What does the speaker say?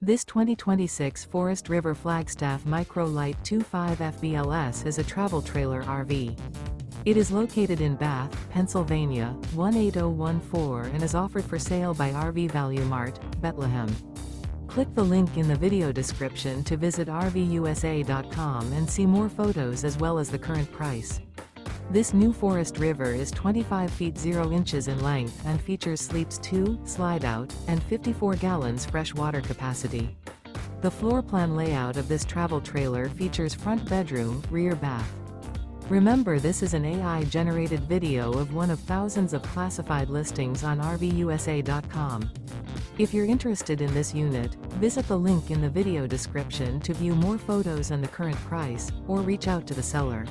This 2026 Forest River Flagstaff Micro Lite 25 FBLS is a travel trailer RV. It is located in Bath, Pennsylvania, 18014 and is offered for sale by RV Value Mart, Behtlehem. Click the link in the video description to visit RVUSA.com and see more photos as well as the current price. This new Forest River is 25 feet 0 inches in length and features sleeps 2, Slideout, and 54 gallons fresh water capacity. The floor plan layout of this travel trailer features front bedroom, rear bath. Remember, this is an AI-generated video of one of thousands of classified listings on RVUSA.com. If you're interested in this unit, visit the link in the video description to view more photos and the current price, or reach out to the seller.